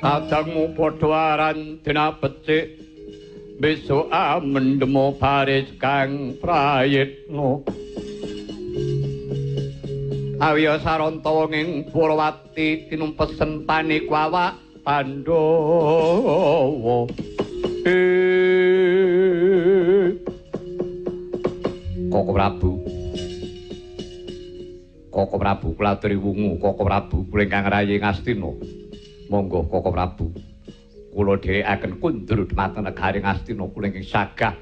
kadangmu padha aran dina becik besok mendemo baris kang prayitna awiya sarantawa ing Purawati tinumpesen panikwawa Pandhawa Koko Prabu kulaturi wungu Koko Prabu kulingkang rayi Ngastina monggo Koko Prabu kula dherekaken kundur dhumateng negari Ngastina kulingking sagah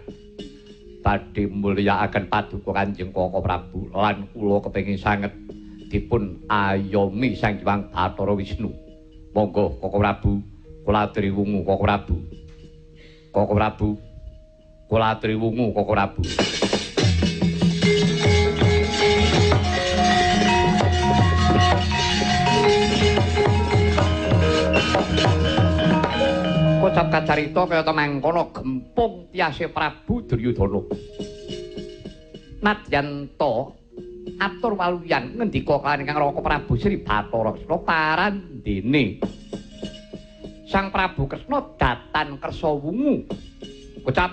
badhe mulyakaken paduka Kanjeng Koko Prabu lan kula kepengin sanget dipun ayomi Sang Hyang Bathara Wisnu monggo Koko Prabu kulaturi wungu Koko Prabu kulaturi wungu Koko Prabu kocap kacarita kaya mangkono gempung tiase Prabu Duryudana nadyan to atur waluyan ngendika kaliyan Kang Raka Prabu Sri Bathara Kresna parandene Sang Prabu Kresna datan kersa wungu kocap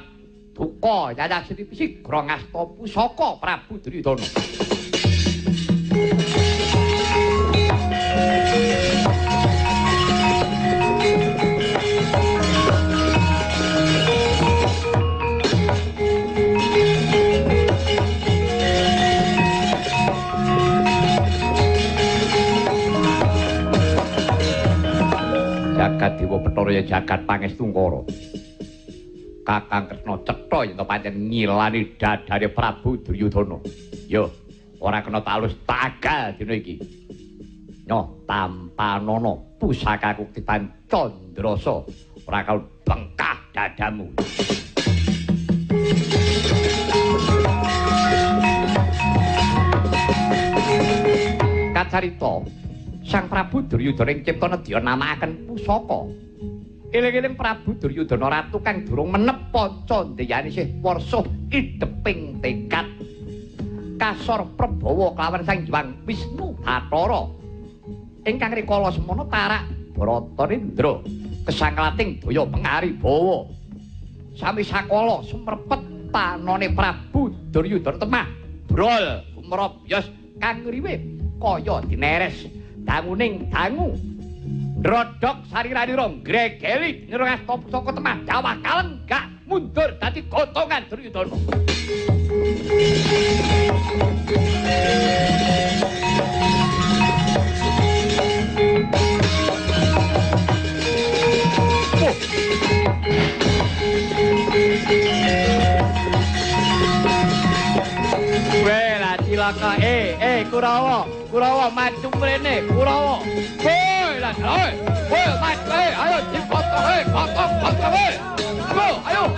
duka yayasiti sigra ngasta pusaka Prabu Duryudana jagat dewa Bathara ya jagat pangestungkara Kakang Kresna cetha yen pancen ngilani dadane Prabu Duryudana yo ora kena talus tagal dina iki nyo tampanana pusaka kuktipan Candrasa ora kau bengkah dadamu kacarita Sang Prabu Duryudana ing cipta nedya namakaken pusaka. Eling-eling Prabu Duryudana ratu kang durung menep pancandeyane sih warsa ideping tekad. Kasor Prabawa kelawan Sang Hyang Wisnu Bathara. Ingkang rikala semana tarak Bratanindra kesanglating daya pengaribawa. Sami sakala sumrepet panone Prabu Duryudana temah brol umrabyas kang riwe kaya dineres danguning dangu ndrodhok sariranira gregeli nirangasta pusaka temah Jawa kalenggak mundur dadi gotongan Duryudana Wela cilaka Kurawa maju mrene Kurawa woi lan woi maju ayo dipotong potong ayo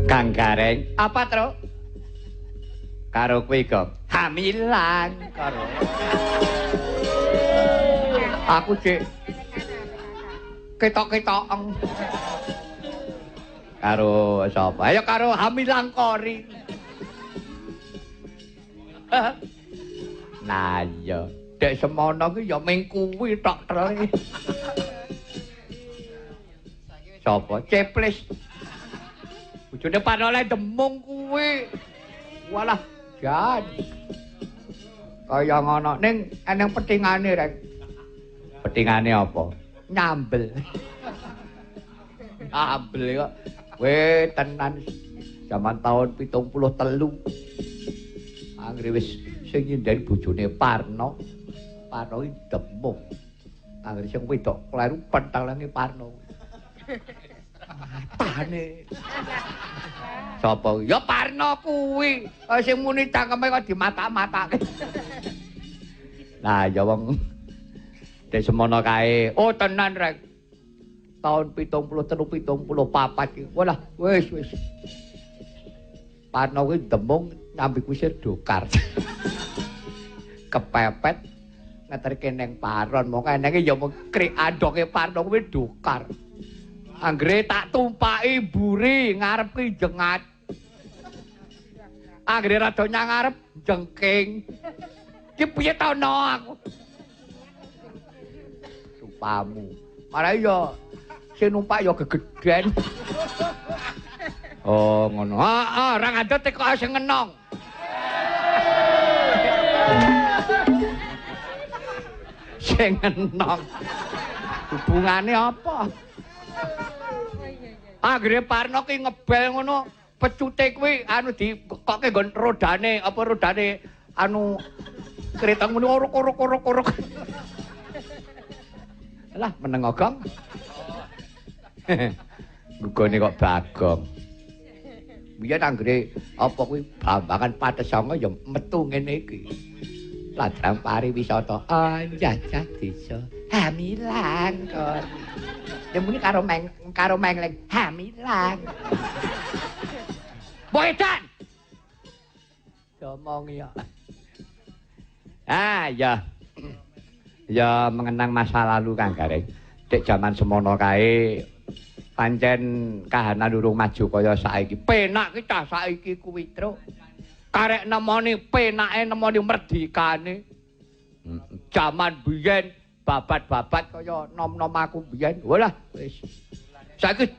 Kang Gareng, apa tro? Karo kuwi kok hamilan karo. Aku cek ketok-ketokeng. Karo sapa? Ayo karo hamilan kori. Nah iya, dek semono ki ya ming kuwi tok trele. Sapa? Ceplis. Bojone panole demung kuwi. Walah, jan. Kaya ngono ning eneng petingane rek. Petingane apa? Nyambel. Nyambel kok. Weh tenan zaman tahun 73. Anggere wis sing nyindani bojone Parno. Parno iki demung. Anggere sing wedok kleru pentelange Parno. Matane. Sapa? Ya Parno kuwi. Kaya sing muni cangkeme kok dimata-matake. Nah, ya wong dek semono kae. Oh, tenan rek. Tahun 73 74 iki. Walah, wis. Parno kuwi demung nyambi kusir dokar. Kepepet ngeterke ning paron. Mongko enenge ya mung krik andoke Parno kuwi dokar. Anggere tak tumpaki buri ngarep ki jengat. Anggere rada nyangarep jengking. Ki piye ta ono aku? Rupamu. Marai yo sing numpak yo gegeden. Oh, ngono. Heeh, ora ngandut teko sing ngenong. Sing ngenong. Hubungane apa? Anggere Parno ki ngebel ngono, pecute kuwi anu dikokke nggon rodane, apa rodane anu kereta ngono orok. Lah meneng ogong. Gugone kok Bagong. Biyen anggere apa kuwi Bambangan Patesanga ya metu ngene iki. Ladrang pariwisata anjajah desa hamilan kok. Ya muni karo mengleng hamilan. Boedan. Domong ya. Ah, ya. Ya mengenang masa lalu Kang Gareng. Dek jaman semono kae pancen kahanan durung maju kaya saiki. Penak ki cah saiki kuwi, Truk. Karek nemoni penake nemoni merdikane. Jaman biyen babat-babat kaya nom-nom aku biyen. Walah wis. Saiki